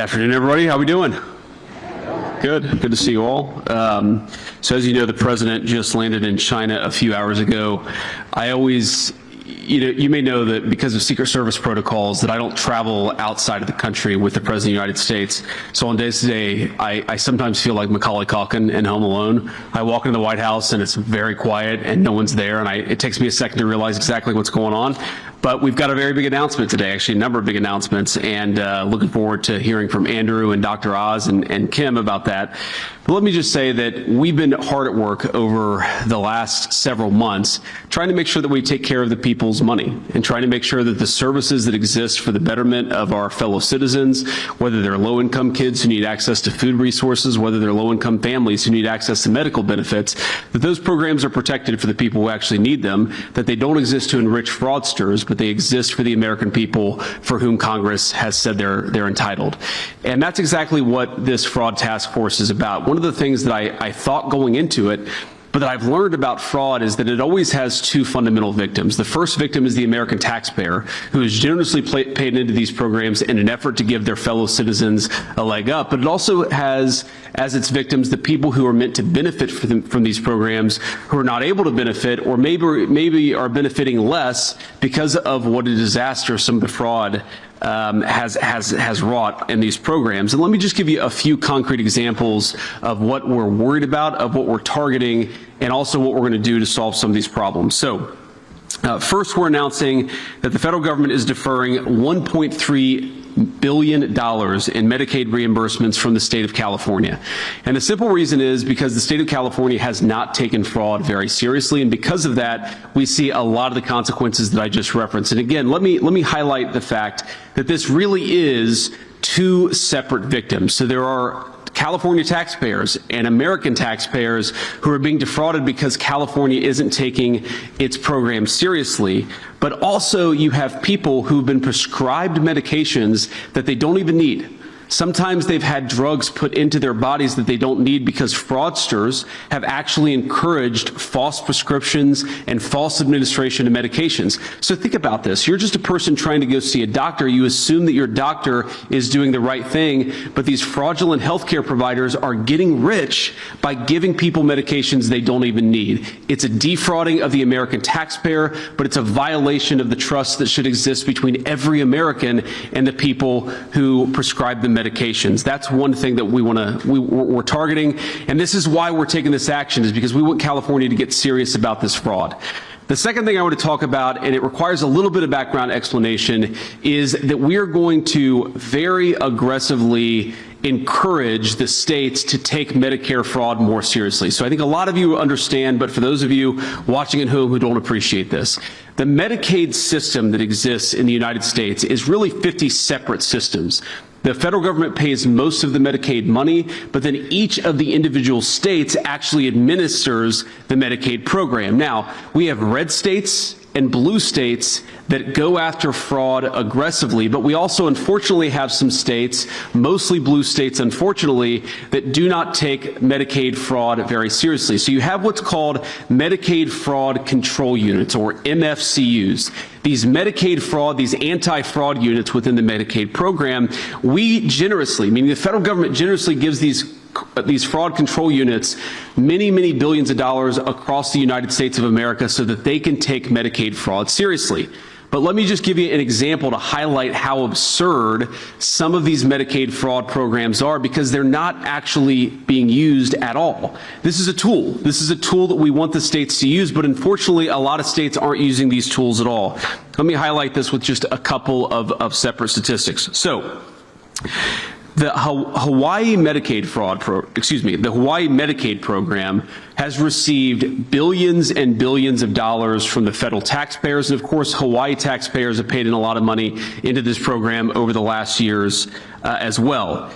afternoon, everybody. How we doing? Good. Good to see you all. So as you know, the president just landed in China a few hours ago. I always, you may know that because of Secret Service protocols that I don't travel outside of the country with the President of the United States. So on days today, I sometimes feel like Macaulay Culkin in Home Alone. I walk into the White House and it's very quiet and no one's there, and it takes me a second to realize exactly what's going on. But we've got a very big announcement today, actually a number of big announcements, and looking forward to hearing from Andrew and Dr. Oz and Kim about that. But let me just say that we've been hard at work over the last several months trying to make sure that we take care of the people's money and trying to make sure that the services that exist for the betterment of our fellow citizens, whether they're low-income kids who need access to food resources, whether they're low-income families who need access to medical benefits, that those programs are protected for the people who actually need them, that they don't exist to enrich fraudsters, but they exist for the American people for whom Congress has said they're entitled. And that's exactly what this fraud task force is about. One of the things that I thought going into it, but that I've learned about fraud, is that it always has two fundamental victims. The first victim is the American taxpayer, who is generously paid into these programs in an effort to give their fellow citizens a leg up. But it also has as its victims the people who are meant to benefit from these programs, who are not able to benefit, or maybe are benefiting less because of what a disaster some of the fraud has wrought in these programs. And let me just give you a few concrete examples of what we're worried about, of what we're targeting, and also what we're going to do to solve some of these problems. So first, we're announcing that the federal government is deferring $1.3 billion in Medicaid reimbursements from the state of California. And the simple reason is because the state of California has not taken fraud very seriously, and because of that, we see a lot of the consequences that I just referenced. And again, let me highlight the fact that this really is two separate victims. So there are California taxpayers and American taxpayers who are being defrauded because California isn't taking its program seriously. But also you have people who've been prescribed medications that they don't even need. Sometimes they've had drugs put into their bodies that they don't need because fraudsters have actually encouraged false prescriptions and false administration of medications. So think about this. You're just a person trying to go see a doctor. You assume that your doctor is doing the right thing, but these fraudulent healthcare providers are getting rich by giving people medications they don't even need. It's a defrauding of the American taxpayer, but it's a violation of the trust that should exist between every American and the people who prescribe the medications. That's one thing that we're targeting, and this is why we're taking this action, is because we want California to get serious about this fraud. The second thing I want to talk about, and it requires a little bit of background explanation, is that we are going to very aggressively encourage the states to take Medicare fraud more seriously. So I think a lot of you understand, but for those of you watching at home who don't appreciate this, the Medicaid system that exists in the United States is really 50 separate systems. The federal government pays most of the Medicaid money, but then each of the individual states actually administers the Medicaid program. Now, we have red states and blue states that go after fraud aggressively, but we also unfortunately have some states, mostly blue states unfortunately, that do not take Medicaid fraud very seriously. So you have what's called Medicaid Fraud Control Units, or MFCUs. These Medicaid fraud, these anti-fraud units within the Medicaid program, we generously, meaning the federal government generously gives these fraud control units many billions of dollars across the United States of America so that they can take Medicaid fraud seriously. But let me just give you an example to highlight how absurd some of these Medicaid fraud programs are, because they're not actually being used at all. This is a tool. This is a tool that we want the states to use, but unfortunately a lot of states aren't using these tools at all. Let me highlight this with just a couple of separate statistics. So, the Hawaii Medicaid program has received billions and billions of dollars from the federal taxpayers, and of course Hawaii taxpayers have paid in a lot of money into this program over the last years as well.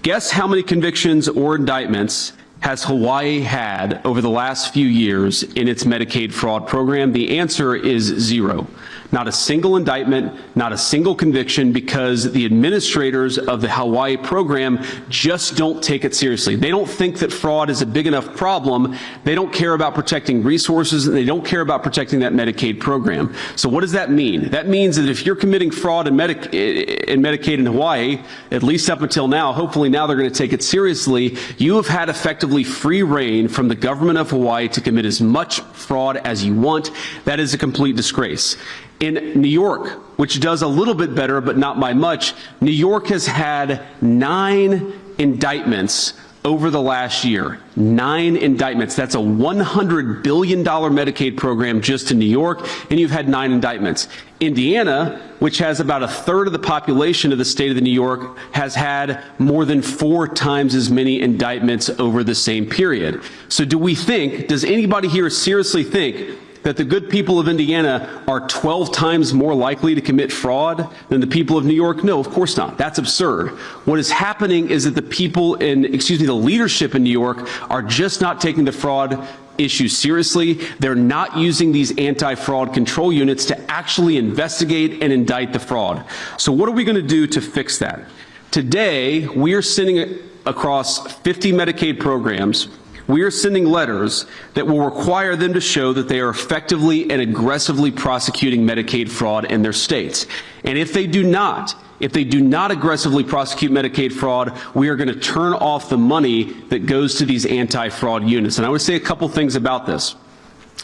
Guess how many convictions or indictments has Hawaii had over the last few years in its Medicaid fraud program? The answer is 0. Not a single indictment, not a single conviction, because the administrators of the Hawaii program just don't take it seriously. They don't think that fraud is a big enough problem. They don't care about protecting resources, and they don't care about protecting that Medicaid program. So what does that mean? That means that if you're committing fraud in Medicaid in Hawaii, at least up until now, hopefully now they're going to take it seriously, you have had effectively free reign from the government of Hawaii to commit as much fraud as you want. That is a complete disgrace. In New York, which does a little bit better, but not by much, New York has had 9 indictments over the last year. 9 indictments. That's a $100 billion Medicaid program just in New York, and you've had 9 indictments. Indiana, which has about a third of the population of the state of New York, has had more than 4 times as many indictments over the same period. So does anybody here seriously think that the good people of Indiana are 12 times more likely to commit fraud than the people of New York? No, of course not. That's absurd. What is happening is that the leadership in New York are just not taking the fraud issue seriously. They're not using these anti-fraud control units to actually investigate and indict the fraud. So what are we going to do to fix that? Today, we are sending across 50 Medicaid programs. We are sending letters that will require them to show that they are effectively and aggressively prosecuting Medicaid fraud in their states. And if they do not aggressively prosecute Medicaid fraud, we are going to turn off the money that goes to these anti-fraud units. And I would say a couple things about this.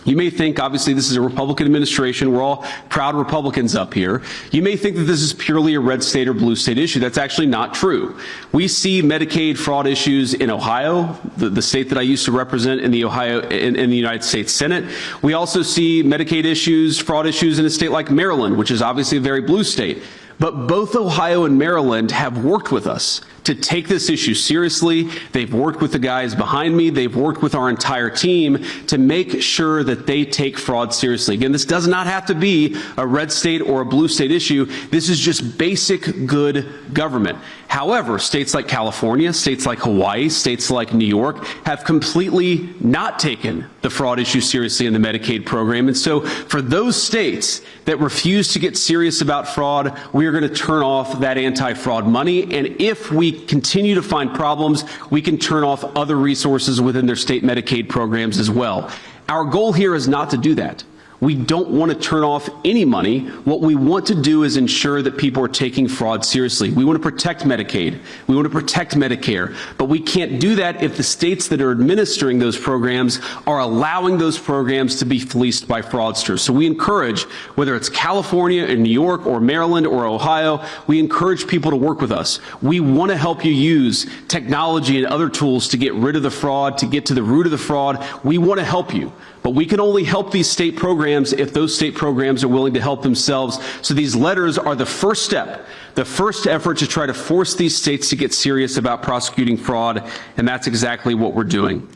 You may think, obviously, this is a Republican administration. We're all proud Republicans up here. You may think that this is purely a red state or blue state issue. That's actually not true. We see Medicaid fraud issues in Ohio, the state that I used to represent in the United States Senate. We also see Medicaid issues, fraud issues in a state like Maryland, which is obviously a very blue state. But both Ohio and Maryland have worked with us to take this issue seriously. They've worked with the guys behind me. They've worked with our entire team to make sure that they take fraud seriously. Again, this does not have to be a red state or a blue state issue. This is just basic good government. However, states like California, states like Hawaii, states like New York have completely not taken the fraud issue seriously in the Medicaid program. And so for those states that refuse to get serious about fraud, we are going to turn off that anti-fraud money. And if we continue to find problems, we can turn off other resources within their state Medicaid programs as well. Our goal here is not to do that. We don't want to turn off any money. What we want to do is ensure that people are taking fraud seriously. We want to protect Medicaid. We want to protect Medicare. But we can't do that if the states that are administering those programs are allowing those programs to be fleeced by fraudsters. So we encourage, whether it's California or New York or Maryland or Ohio, we encourage people to work with us. We want to help you use technology and other tools to get rid of the fraud, to get to the root of the fraud. We want to help you. But we can only help these state programs if those state programs are willing to help themselves. So these letters are the first step, the first effort to try to force these states to get serious about prosecuting fraud, and that's exactly what we're doing.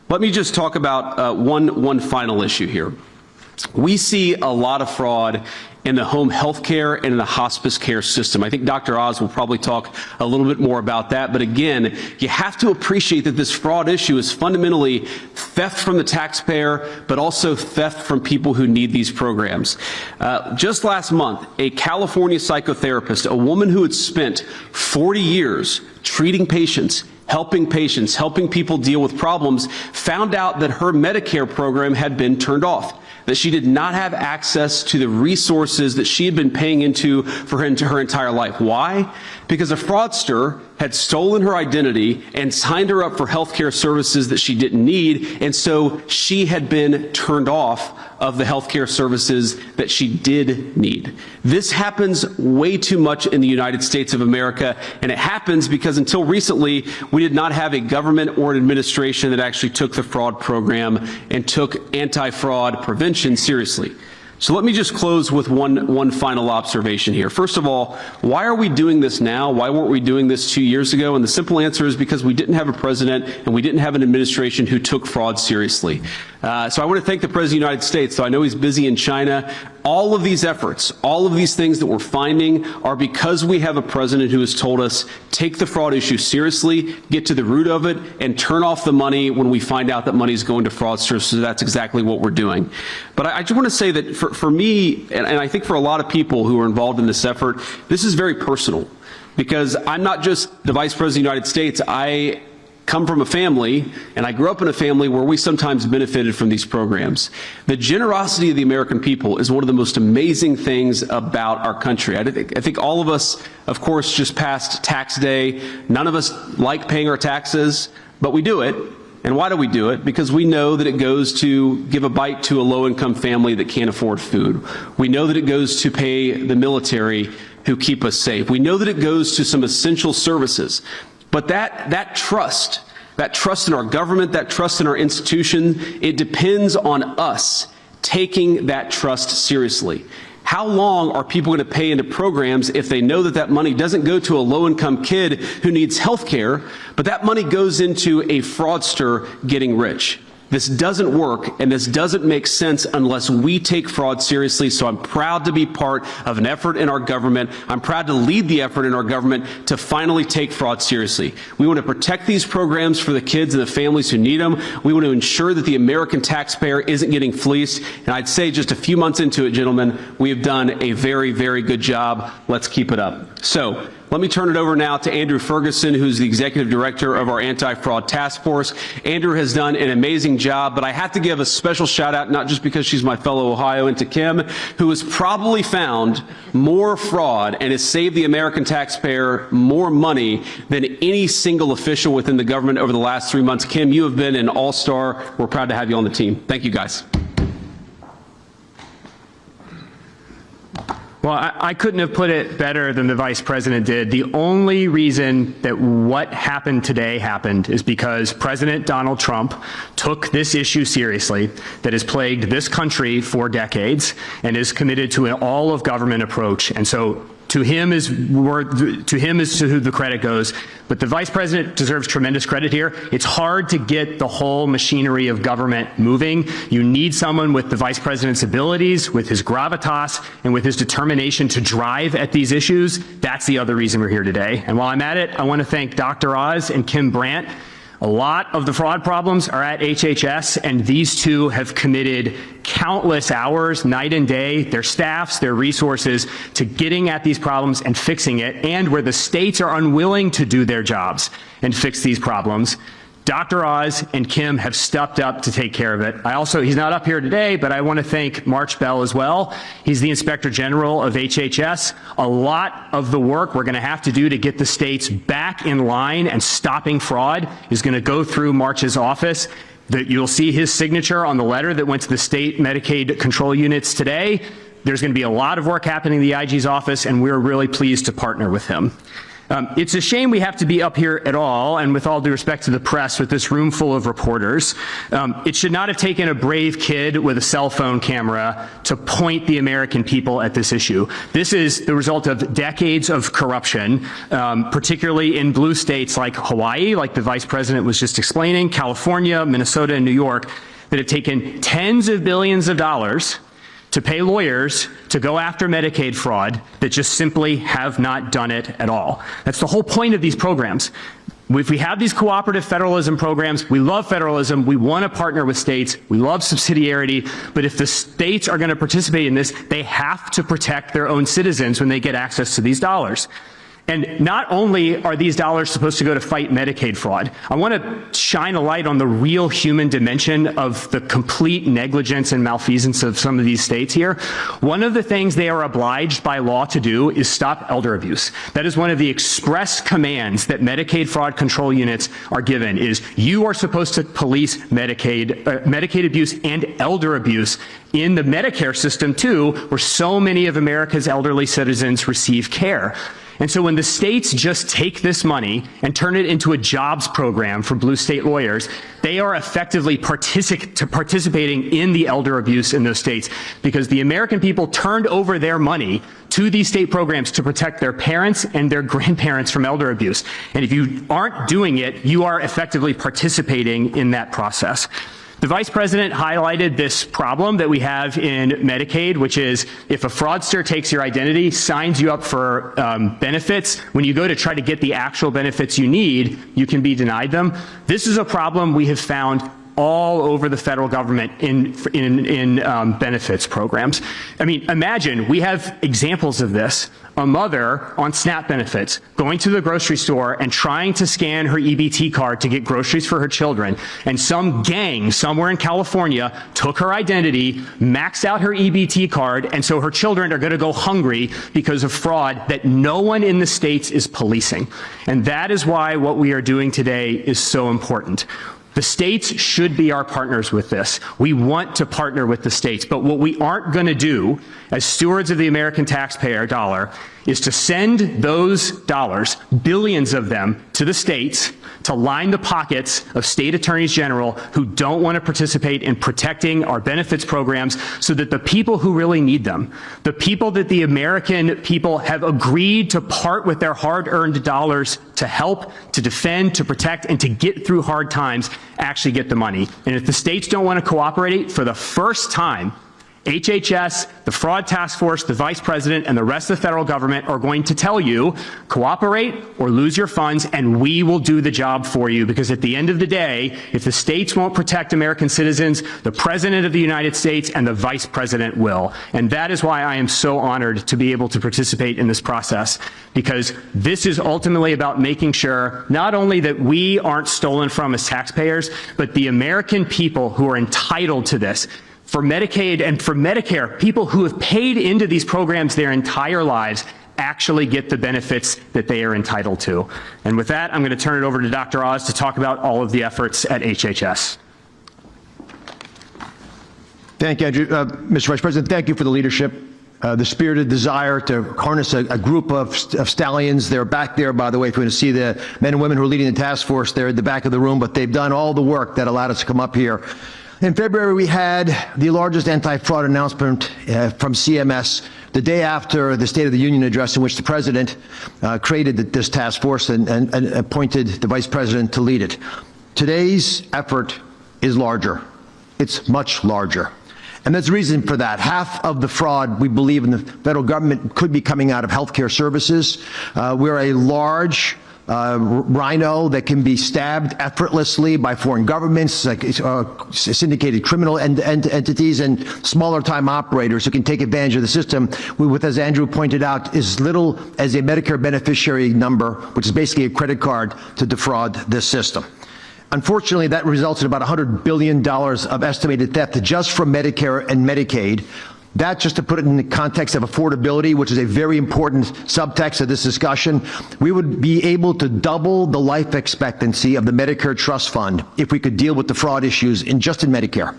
Let me just talk about one final issue here. We see a lot of fraud in the home health care and in the hospice care system. I think Dr. Oz will probably talk a little bit more about that. But again, you have to appreciate that this fraud issue is fundamentally theft from the taxpayer, but also theft from people who need these programs. Just last month, a California psychotherapist, a woman who had spent 40 years treating patients, helping people deal with problems, found out that her Medicare program had been turned off, that she did not have access to the resources that she had been paying into for her entire life. Why? Because a fraudster had stolen her identity and signed her up for health care services that she didn't need, and so she had been turned off of the health care services that she did need. This happens way too much in the United States of America, and it happens because until recently, we did not have a government or an administration that actually took the fraud program and took anti-fraud prevention seriously. So let me just close with one final observation here. First of all, why are we doing this now? Why weren't we doing this 2 years ago? And the simple answer is because we didn't have a president and we didn't have an administration who took fraud seriously. So I want to thank the President of the United States. So I know he's busy in China. All of these efforts, all of these things that we're finding are because we have a president who has told us, take the fraud issue seriously, get to the root of it, and turn off the money when we find out that money is going to fraudsters. So that's exactly what we're doing. But I just want to say that for me, and I think for a lot of people who are involved in this effort, this is very personal. Because I'm not just the Vice President of the United States. I come from a family, and I grew up in a family where we sometimes benefited from these programs. The generosity of the American people is one of the most amazing things about our country. I think all of us, of course, just passed tax day. None of us like paying our taxes, but we do it. And why do we do it? Because we know that it goes to give a bite to a low-income family that can't afford food. We know that it goes to pay the military who keep us safe. We know that it goes to some essential services. But that trust in our government, that trust in our institution, it depends on us taking that trust seriously. How long are people going to pay into programs if they know that that money doesn't go to a low-income kid who needs health care, but that money goes into a fraudster getting rich? This doesn't work, and this doesn't make sense unless we take fraud seriously. So I'm proud to be part of an effort in our government. I'm proud to lead the effort in our government to finally take fraud seriously. We want to protect these programs for the kids and the families who need them. We want to ensure that the American taxpayer isn't getting fleeced. And I'd say just a few months into it, gentlemen, we have done a very, very good job. Let's keep it up. So let me turn it over now to Andrew Ferguson, who's the Executive Director of our Anti-Fraud Task Force. Andrew has done an amazing job, but I have to give a special shout out, not just because she's my fellow Ohioan, to Kim, who has probably found more fraud and has saved the American taxpayer more money than any single official within the government over the last 3 months. Kim, you have been an all-star. We're proud to have you on the team. Thank you, guys. Well, I couldn't have put it better than the Vice President did. The only reason that what happened today happened is because President Donald Trump took this issue seriously that has plagued this country for decades and is committed to an all-of-government approach. And so to him is to who the credit goes. But the Vice President deserves tremendous credit here. It's hard to get the whole machinery of government moving. You need someone with the Vice President's abilities, with his gravitas, and with his determination to drive at these issues. That's the other reason we're here today. And while I'm at it, I want to thank Dr. Oz and Kim Brandt. A lot of the fraud problems are at HHS, and these two have committed countless hours, night and day, their staffs, their resources, to getting at these problems and fixing it, and where the states are unwilling to do their jobs and fix these problems, Dr. Oz and Kim have stepped up to take care of it. He's not up here today, but I want to thank March Bell as well. He's the Inspector General of HHS. A lot of the work we're going to have to do to get the states back in line and stopping fraud is going to go through March's office. You'll see his signature on the letter that went to the state Medicaid control units today. There's going to be a lot of work happening in the IG's office, and we're really pleased to partner with him. It's a shame we have to be up here at all, and with all due respect to the press, with this room full of reporters. It should not have taken a brave kid with a cell phone camera to point the American people at this issue. This is the result of decades of corruption, particularly in blue states like Hawaii, like the Vice President was just explaining, California, Minnesota, and New York, that have taken tens of billions of dollars to pay lawyers to go after Medicaid fraud that just simply have not done it at all. That's the whole point of these programs. If we have these cooperative federalism programs, we love federalism, we want to partner with states, we love subsidiarity, but if the states are going to participate in this, they have to protect their own citizens when they get access to these dollars. And not only are these dollars supposed to go to fight Medicaid fraud, I want to shine a light on the real human dimension of the complete negligence and malfeasance of some of these states here. One of the things they are obliged by law to do is stop elder abuse. That is one of the express commands that Medicaid fraud control units are given, is you are supposed to police Medicaid abuse and elder abuse in the Medicare system too, where so many of America's elderly citizens receive care. And so when the states just take this money and turn it into a jobs program for blue state lawyers, they are effectively participating in the elder abuse in those states, because the American people turned over their money to these state programs to protect their parents and their grandparents from elder abuse. And if you aren't doing it, you are effectively participating in that process. The Vice President highlighted this problem that we have in Medicaid, which is if a fraudster takes your identity, signs you up for benefits, when you go to try to get the actual benefits you need, you can be denied them. This is a problem we have found all over the federal government in benefits programs. I mean, imagine, we have examples of this. A mother on SNAP benefits going to the grocery store and trying to scan her EBT card to get groceries for her children, and some gang somewhere in California took her identity, maxed out her EBT card, and so her children are going to go hungry because of fraud that no one in the states is policing. And that is why what we are doing today is so important. The states should be our partners with this. We want to partner with the states, but what we aren't going to do as stewards of the American taxpayer dollar is to send those dollars, billions of them, to the states to line the pockets of state attorneys general who don't want to participate in protecting our benefits programs so that the people who really need them, the people that the American people have agreed to part with their hard-earned dollars to help, to defend, to protect, and to get through hard times, actually get the money. And if the states don't want to cooperate, for the first time, HHS, the Fraud Task Force, the Vice President, and the rest of the federal government are going to tell you, cooperate or lose your funds, and we will do the job for you. Because at the end of the day, if the states won't protect American citizens, the President of the United States and the Vice President will. And that is why I am so honored to be able to participate in this process, because this is ultimately about making sure not only that we aren't stolen from as taxpayers, but the American people who are entitled to this. For Medicaid and for Medicare, people who have paid into these programs their entire lives actually get the benefits that they are entitled to. And with that, I'm going to turn it over to Dr. Oz to talk about all of the efforts at HHS. Thank you, Andrew. Mr. Vice President, thank you for the leadership, the spirited desire to harness a group of stallions. They're back there, by the way, if you want to see the men and women who are leading the task force. They're at the back of the room, but they've done all the work that allowed us to come up here. In February, we had the largest anti-fraud announcement from CMS the day after the State of the Union address, in which the President created this task force and appointed the Vice President to lead it. Today's effort is larger. It's much larger. And there's a reason for that. Half of the fraud, we believe, in the federal government could be coming out of healthcare services. We're a large rhino that can be stabbed effortlessly by foreign governments, like syndicated criminal entities, and smaller time operators who can take advantage of the system with, as Andrew pointed out, as little as a Medicare beneficiary number, which is basically a credit card, to defraud this system. Unfortunately, that results in about $100 billion of estimated theft just from Medicare and Medicaid. That, just to put it in the context of affordability, which is a very important subtext of this discussion, we would be able to double the life expectancy of the Medicare Trust Fund if we could deal with the fraud issues just in Medicare.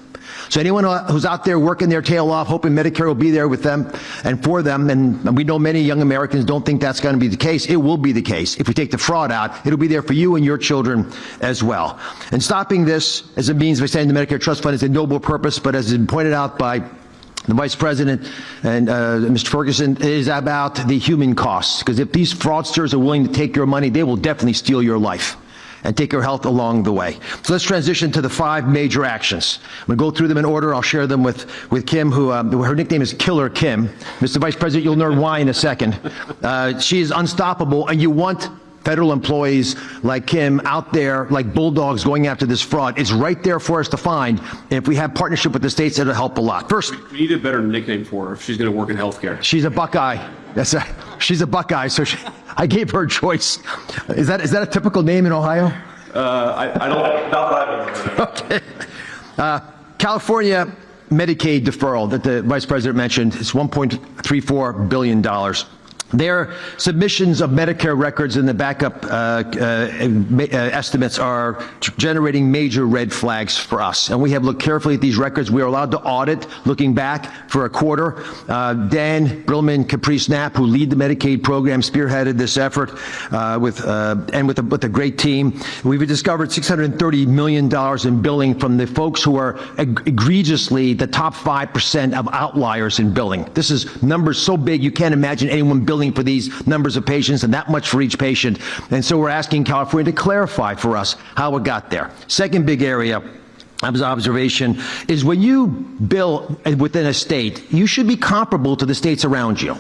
So anyone who's out there working their tail off, hoping Medicare will be there with them and for them, and we know many young Americans don't think that's going to be the case. It will be the case. If we take the fraud out, it'll be there for you and your children as well. And stopping this as a means of extending the Medicare Trust Fund is a noble purpose, but as has been pointed out by the Vice President and Mr. Ferguson, is about the human costs. Because if these fraudsters are willing to take your money, they will definitely steal your life and take your health along the way. So let's transition to the 5 major actions. I'm going to go through them in order. I'll share them with Kim, who her nickname is Killer Kim. Mr. Vice President, you'll learn why in a second. She is unstoppable, and you want federal employees like Kim out there like bulldogs going after this fraud. It's right there for us to find. And if we have partnership with the states, it'll help a lot. First, we need a better nickname for her if she's going to work in healthcare. She's a Buckeye. She's a Buckeye, so I gave her a choice. Is that a typical name in Ohio? I don't. Not that I Okay. California Medicaid deferral that the Vice President mentioned is $1.34 billion. Their submissions of Medicare records and the backup estimates are generating major red flags for us. And we have looked carefully at these records. We are allowed to audit, looking back for a quarter. Dan Brillman, Caprice Knapp, who lead the Medicaid program, spearheaded this effort with a great team. We've discovered $630 million in billing from the folks who are egregiously the top 5% of outliers in billing. This is numbers so big you can't imagine anyone billing for these numbers of patients, and that much for each patient. And so we're asking California to clarify for us how it got there. Second big area observation is when you bill within a state, you should be comparable to the states around you.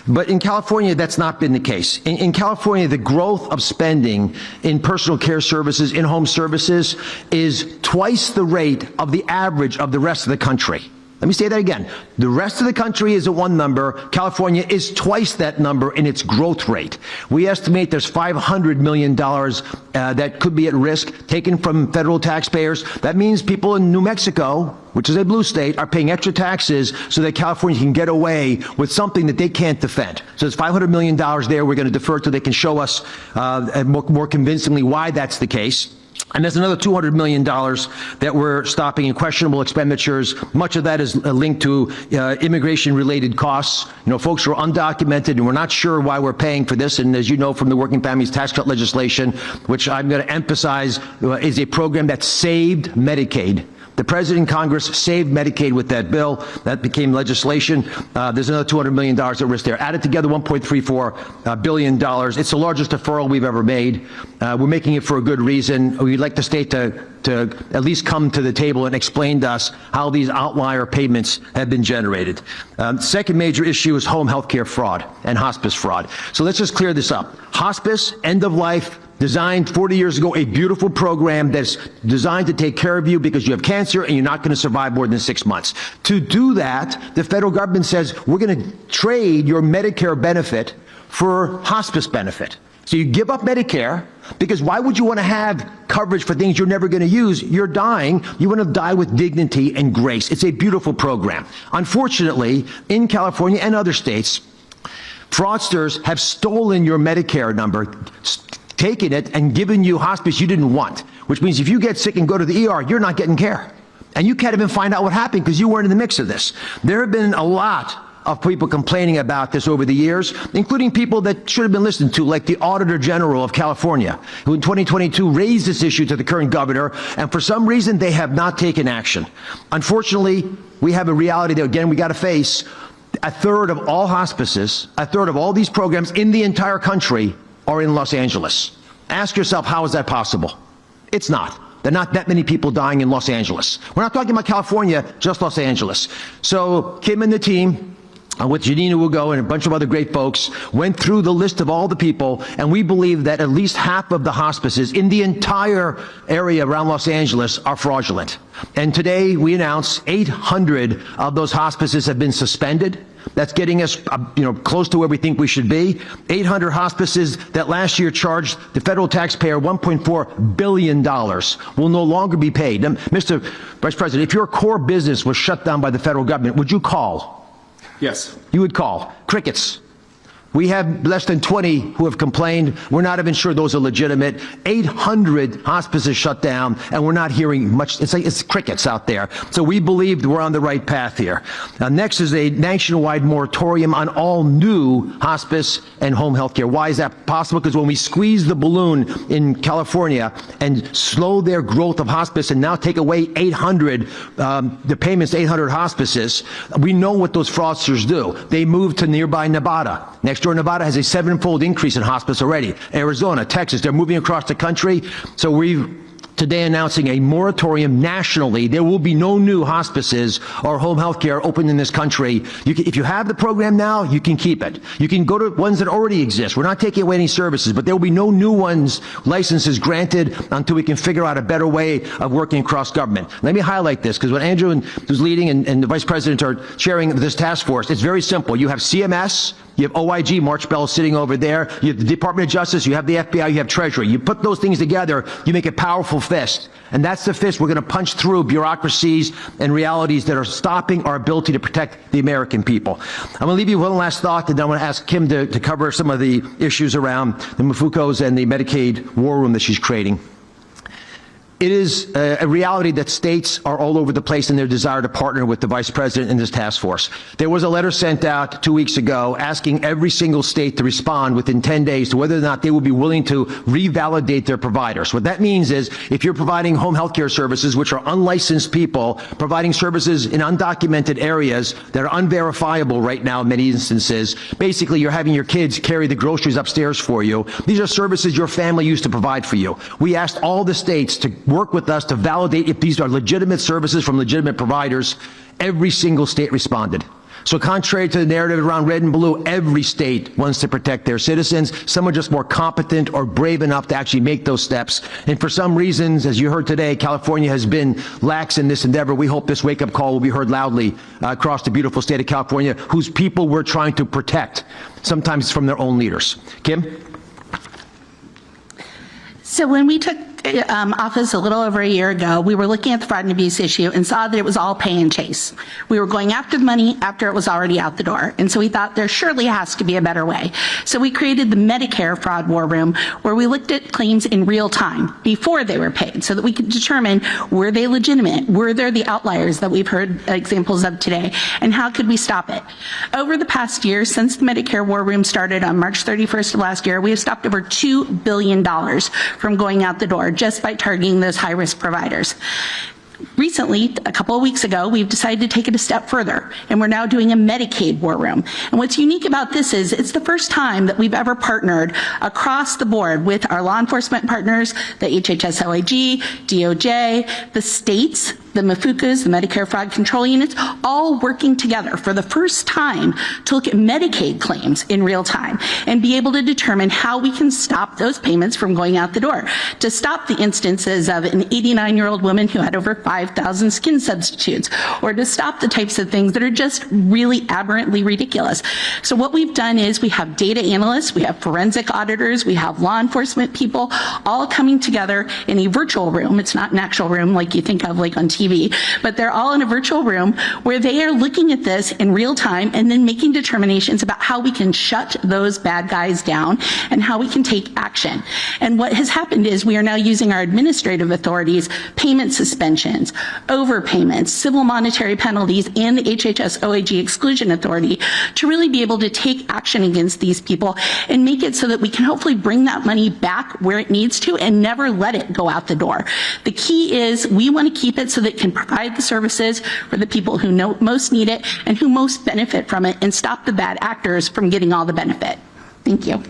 But in California, that's not been the case. In California, the growth of spending in personal care services, in-home services, is twice the rate of the average of the rest of the country. Let me say that again. The rest of the country is at one number. California is twice that number in its growth rate. We estimate there's $500 million that could be at risk taken from federal taxpayers. That means people in New Mexico, which is a blue state, are paying extra taxes so that California can get away with something that they can't defend. So there's $500 million there. We're going to defer till they can show us more convincingly why that's the case. And there's another $200 million that we're stopping in questionable expenditures. Much of that is linked to immigration-related costs. You know, folks who are undocumented, and we're not sure why we're paying for this. And as you know from the Working Families Tax Cut legislation, which I'm going to emphasize is a program that saved Medicaid. The President and Congress saved Medicaid with that bill. That became legislation. There's another $200 million at risk there. Added together, $1.34 billion. It's the largest deferral we've ever made. We're making it for a good reason. We'd like the state to at least come to the table and explain to us how these outlier payments have been generated. Second major issue is home health care fraud and hospice fraud. So let's just clear this up. Hospice, end of life, designed 40 years ago, a beautiful program that's designed to take care of you because you have cancer and you're not going to survive more than 6 months. To do that, the federal government says, we're going to trade your Medicare benefit for hospice benefit. So you give up Medicare, because why would you want to have coverage for things you're never going to use? You're dying. You want to die with dignity and grace. It's a beautiful program. Unfortunately, in California and other states, fraudsters have stolen your Medicare number, taken it and given you hospice you didn't want, which means if you get sick and go to the ER, you're not getting care. And you can't even find out what happened because you weren't in the mix of this. There have been a lot of people complaining about this over the years, including people that should have been listened to, like the Auditor General of California, who in 2022 raised this issue to the current governor, and for some reason they have not taken action. Unfortunately, we have a reality that, again, we got to face. A third of all hospices, a third of all these programs in the entire country are in Los Angeles. Ask yourself, how is that possible? It's not. There are not that many people dying in Los Angeles. We're not talking about California, just Los Angeles. So Kim and the team, with Janina Ugo and a bunch of other great folks, went through the list of all the people, and we believe that at least half of the hospices in the entire area around Los Angeles are fraudulent. And today we announced 800 of those hospices have been suspended. That's getting us, close to where we think we should be. 800 hospices that last year charged the federal taxpayer $1.4 billion will no longer be paid. Now, Mr. Vice President, if your core business was shut down by the federal government, would you call? Yes. You would call. Crickets. We have less than 20 who have complained. We're not even sure those are legitimate. 800 hospices shut down, and we're not hearing much. It's crickets out there. So we believe we're on the right path here. Next is a nationwide moratorium on all new hospice and home health care. Why is that possible? Because when we squeeze the balloon in California and slow their growth of hospice and now take away 800, the payments to 800 hospices, we know what those fraudsters do. They move to nearby Nevada. Next door, Nevada has a 7-fold increase in hospice already. Arizona, Texas, they're moving across the country. So we're today announcing a moratorium nationally. There will be no new hospices or home health care open in this country. If you have the program now, you can keep it. You can go to ones that already exist. We're not taking away any services, but there will be no new ones, licenses granted until we can figure out a better way of working across government. Let me highlight this, because when Andrew, who's leading, and the Vice President are chairing this task force, it's very simple. You have CMS, you have OIG, March Bell sitting over there, you have the Department of Justice, you have the FBI, you have Treasury. You put those things together, you make a powerful fist. And that's the fist we're going to punch through bureaucracies and realities that are stopping our ability to protect the American people. I'm going to leave you one last thought, and then I want to ask Kim to cover some of the issues around the Mafukos and the Medicaid war room that she's creating. It is a reality that states are all over the place in their desire to partner with the Vice President in this task force. There was a letter sent out 2 weeks ago asking every single state to respond within 10 days to whether or not they will be willing to revalidate their providers. What that means is if you're providing home health care services, which are unlicensed people, providing services in undocumented areas that are unverifiable right now in many instances, basically you're having your kids carry the groceries upstairs for you. These are services your family used to provide for you. We asked all the states to work with us to validate if these are legitimate services from legitimate providers. Every single state responded. So contrary to the narrative around red and blue, every state wants to protect their citizens. Some are just more competent or brave enough to actually make those steps. And for some reasons, as you heard today, California has been lax in this endeavor. We hope this wake-up call will be heard loudly across the beautiful state of California, whose people we're trying to protect, sometimes from their own leaders. Kim? So when we took office a little over a year ago, we were looking at the fraud and abuse issue and saw that it was all pay and chase. We were going after the money after it was already out the door. And so we thought there surely has to be a better way. So we created the Medicare Fraud War Room, where we looked at claims in real time before they were paid so that we could determine, were they legitimate? Were there the outliers that we've heard examples of today? And how could we stop it? Over the past year, since the Medicare War Room started on March 31st of last year, we have stopped over $2 billion from going out the door just by targeting those high-risk providers. Recently, a couple of weeks ago, we've decided to take it a step further, and we're now doing a Medicaid war room. And what's unique about this is it's the first time that we've ever partnered across the board with our law enforcement partners, the HHS OIG, DOJ, the states, the MFUCAs, the Medicare Fraud Control Units, all working together for the first time to look at Medicaid claims in real time and be able to determine how we can stop those payments from going out the door, to stop the instances of an 89-year-old woman who had over 5,000 skin substitutes, or to stop the types of things that are just really aberrantly ridiculous. So what we've done is we have data analysts, we have forensic auditors, we have law enforcement people, all coming together in a virtual room. It's not an actual room like you think of like on TV, but they're all in a virtual room where they are looking at this in real time and then making determinations about how we can shut those bad guys down and how we can take action. And what has happened is we are now using our administrative authorities, payment suspensions, overpayments, civil monetary penalties, and the HHS OIG exclusion authority to really be able to take action against these people and make it so that we can hopefully bring that money back where it needs to and never let it go out the door. The key is we want to keep it so that it can provide the services for the people who most need it and who most benefit from it, and stop the bad actors from getting all the benefit. Thank you.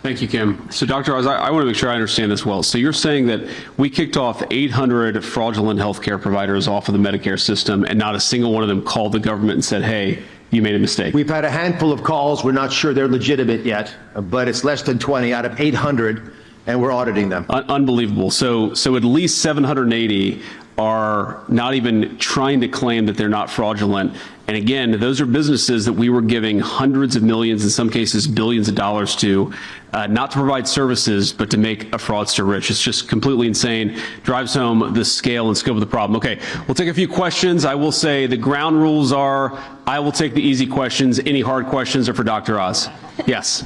Thank you, Kim. So, Dr. Oz, I want to make sure I understand this well. So you're saying that we kicked off 800 fraudulent healthcare providers off of the Medicare system, and not a single one of them called the government and said, hey, you made a mistake? We've had a handful of calls. We're not sure they're legitimate yet, but it's less than 20 out of 800, and we're auditing them. Unbelievable. So at least 780 are not even trying to claim that they're not fraudulent. And again, those are businesses that we were giving hundreds of millions, in some cases billions of dollars to, not to provide services, but to make a fraudster rich. It's just completely insane. Drives home the scale and scope of the problem. Okay, we'll take a few questions. I will say the ground rules are, I will take the easy questions. Any hard questions are for Dr. Oz. Yes.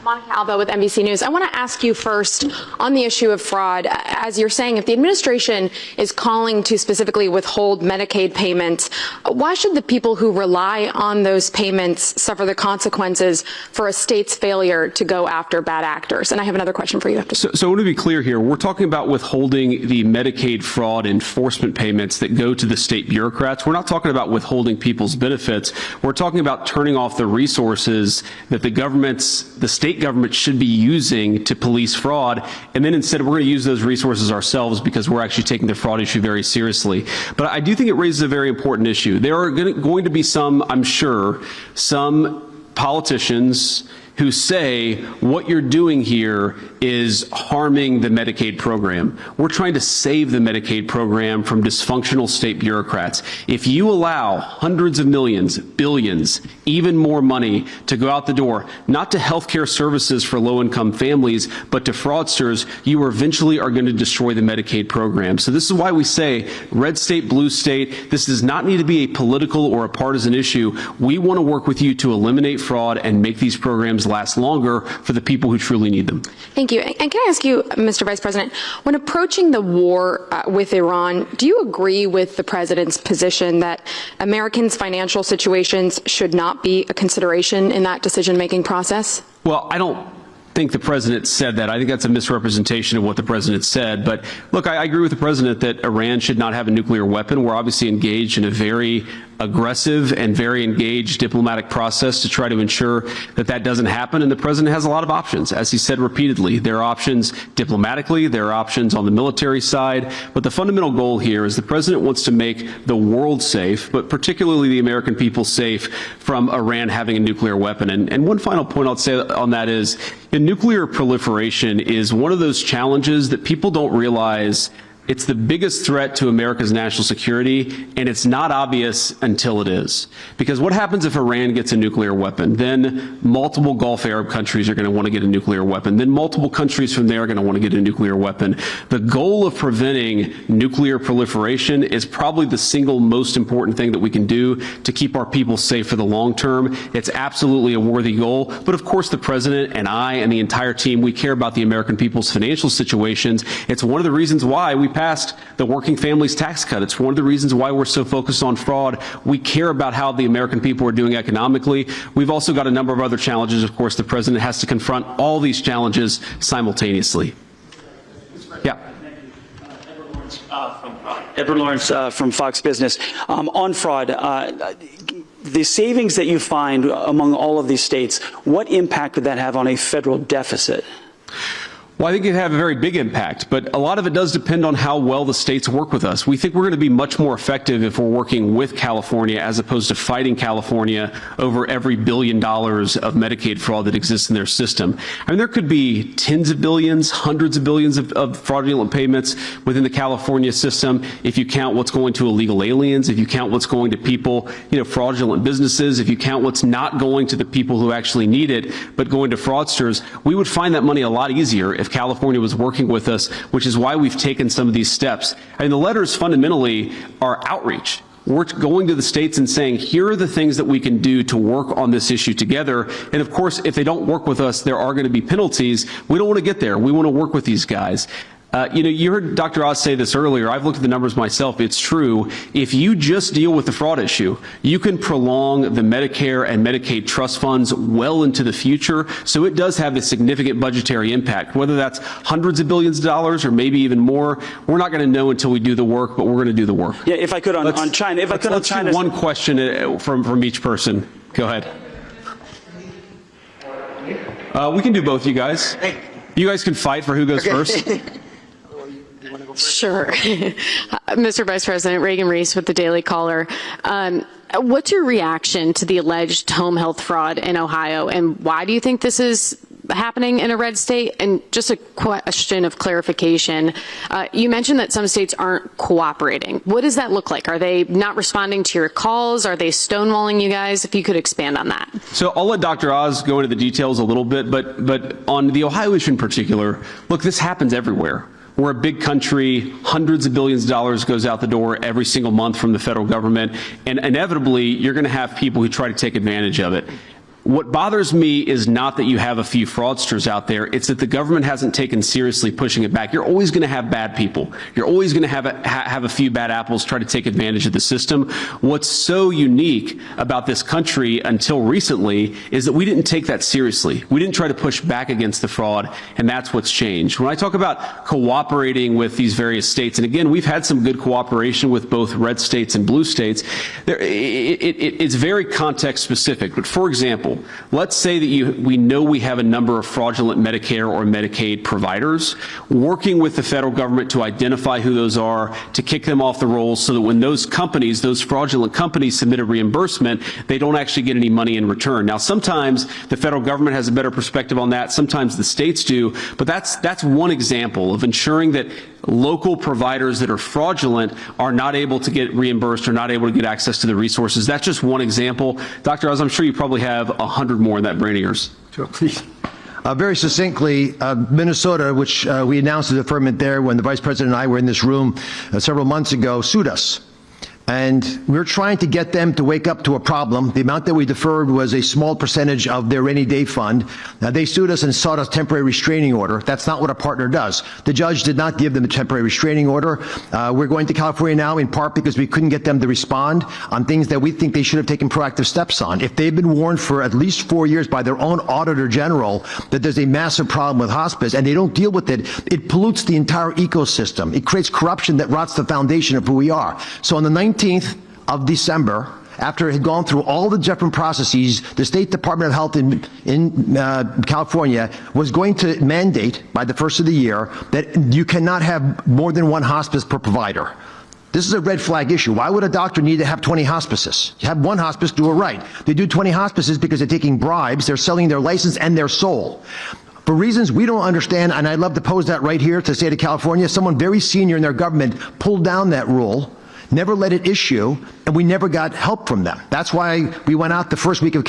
Monica Alba with NBC News. I want to ask you first on the issue of fraud. As you're saying, if the administration is calling to specifically withhold Medicaid payments, why should the people who rely on those payments suffer the consequences for a state's failure to go after bad actors? And I have another question for you after. So I want to be clear here. We're talking about withholding the Medicaid fraud enforcement payments that go to the state bureaucrats. We're not talking about withholding people's benefits. We're talking about turning off the resources that the state government should be using to police fraud, and then instead we're going to use those resources ourselves because we're actually taking the fraud issue very seriously. But I do think it raises a very important issue. There are going to be some, I'm sure, some politicians who say what you're doing here is harming the Medicaid program. We're trying to save the Medicaid program from dysfunctional state bureaucrats. If you allow hundreds of millions, billions, even more money to go out the door, not to healthcare services for low-income families, but to fraudsters, you eventually are going to destroy the Medicaid program. So this is why we say red state, blue state. This does not need to be a political or a partisan issue. We want to work with you to eliminate fraud and make these programs last longer for the people who truly need them. Thank you. And can I ask you, Mr. Vice President, when approaching the war with Iran, do you agree with the president's position that Americans' financial situations should not be a consideration in that decision-making process? Well, I don't think the president said that. I think that's a misrepresentation of what the president said. But look, I agree with the president that Iran should not have a nuclear weapon. We're obviously engaged in a very aggressive and very engaged diplomatic process to try to ensure that that doesn't happen. And the president has a lot of options, as he said repeatedly. There are options diplomatically, there are options on the military side, but the fundamental goal here is the president wants to make the world safe, but particularly the American people safe from Iran having a nuclear weapon. And one final point I'll say on that is, nuclear proliferation is one of those challenges that people don't realize. It's the biggest threat to America's national security, and it's not obvious until it is. Because what happens if Iran gets a nuclear weapon? Then multiple Gulf Arab countries are going to want to get a nuclear weapon. Then multiple countries from there are going to want to get a nuclear weapon. The goal of preventing nuclear proliferation is probably the single most important thing that we can do to keep our people safe for the long term. It's absolutely a worthy goal. But of course, the president and I and the entire team, we care about the American people's financial situations. It's one of the reasons why we passed the Working Families Tax Cut. It's one of the reasons why we're so focused on fraud. We care about how the American people are doing economically. We've also got a number of other challenges. Of course, the president has to confront all these challenges simultaneously. Yeah. Edward Lawrence from Fox Business. On fraud, the savings that you find among all of these states, what impact would that have on a federal deficit? Well, I think it'd have a very big impact, but a lot of it does depend on how well the states work with us. We think we're going to be much more effective if we're working with California as opposed to fighting California over every $1 billion of Medicaid fraud that exists in their system. I mean, there could be tens of billions, hundreds of billions of fraudulent payments within the California system if you count what's going to illegal aliens, if you count what's going to people, fraudulent businesses, if you count what's not going to the people who actually need it, but going to fraudsters. We would find that money a lot easier if California was working with us, which is why we've taken some of these steps. And the letters fundamentally are outreach. We're going to the states and saying, here are the things that we can do to work on this issue together. And of course, if they don't work with us, there are going to be penalties. We don't want to get there. We want to work with these guys. You heard Dr. Oz say this earlier. I've looked at the numbers myself. It's true. If you just deal with the fraud issue, you can prolong the Medicare and Medicaid trust funds well into the future. So it does have a significant budgetary impact, whether that's hundreds of billions of dollars or maybe even more. We're not going to know until we do the work, but we're going to do the work. Yeah, if I could on China. Let's do one question from each person. Go ahead. We can do both, you guys. You guys can fight for who goes first. Sure. Mr. Vice President, Reagan Reese with the Daily Caller. What's your reaction to the alleged home health fraud in Ohio, and why do you think this is happening in a red state? And just a question of clarification. You mentioned that some states aren't cooperating. What does that look like? Are they not responding to your calls? Are they stonewalling you guys? If you could expand on that. So I'll let Dr. Oz go into the details a little bit, but on the Ohio issue in particular, look, this happens everywhere. We're a big country, hundreds of billions of dollars goes out the door every single month from the federal government, and inevitably you're going to have people who try to take advantage of it. What bothers me is not that you have a few fraudsters out there, it's that the government hasn't taken seriously pushing it back. You're always going to have bad people. You're always going to have a few bad apples try to take advantage of the system. What's so unique about this country until recently is that we didn't take that seriously. We didn't try to push back against the fraud, and that's what's changed. When I talk about cooperating with these various states, and again, we've had some good cooperation with both red states and blue states, it's very context specific. But for example, let's say that we know we have a number of fraudulent Medicare or Medicaid providers, working with the federal government to identify who those are, to kick them off the rolls so that when those companies, those fraudulent companies submit a reimbursement, they don't actually get any money in return. Now, sometimes the federal government has a better perspective on that, sometimes the states do, but that's one example of ensuring that local providers that are fraudulent are not able to get reimbursed or not able to get access to the resources. That's just one example. Dr. Oz, I'm sure you probably have 100 more in that brain of yours. Sure, please. Very succinctly, Minnesota, which we announced the deferment there when the Vice President and I were in this room several months ago, sued us. And we're trying to get them to wake up to a problem. The amount that we deferred was a small percentage of their rainy day fund. Now, they sued us and sought a temporary restraining order. That's not what a partner does. The judge did not give them a temporary restraining order. We're going to California now in part because we couldn't get them to respond on things that we think they should have taken proactive steps on. If they've been warned for at least 4 years by their own auditor general that there's a massive problem with hospice and they don't deal with it, it pollutes the entire ecosystem. It creates corruption that rots the foundation of who we are. So on the 19th of December, after it had gone through all the different processes, the State Department of Health in California was going to mandate by the first of the year that you cannot have more than one hospice per provider. This is a red flag issue. Why would a doctor need to have 20 hospices? You have one hospice, do it right. They do 20 hospices because they're taking bribes, they're selling their license and their soul. For reasons we don't understand, and I'd love to pose that right here to the state of California, someone very senior in their government pulled down that rule, never let it issue, and we never got help from them. That's why we went out the first week of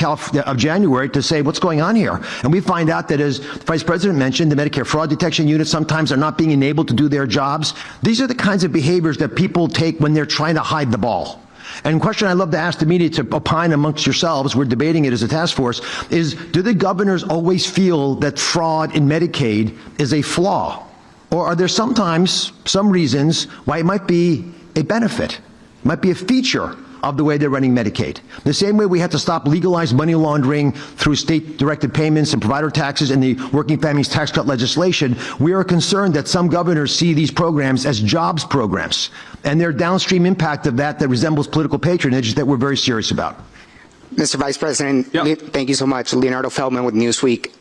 January to say, what's going on here? And we find out that, as the Vice President mentioned, the Medicare fraud detection units sometimes are not being enabled to do their jobs. These are the kinds of behaviors that people take when they're trying to hide the ball. And question I'd love to ask the media to opine amongst yourselves, we're debating it as a task force, is do the governors always feel that fraud in Medicaid is a flaw? Or are there sometimes some reasons why it might be a benefit, might be a feature of the way they're running Medicaid? The same way we had to stop legalized money laundering through state-directed payments and provider taxes and the Working Families Tax Cut legislation, we are concerned that some governors see these programs as jobs programs, and their downstream impact of that resembles political patronage that we're very serious about. Mr. Vice President, Yep. Thank you so much. Leonardo Feldman with Newsweek.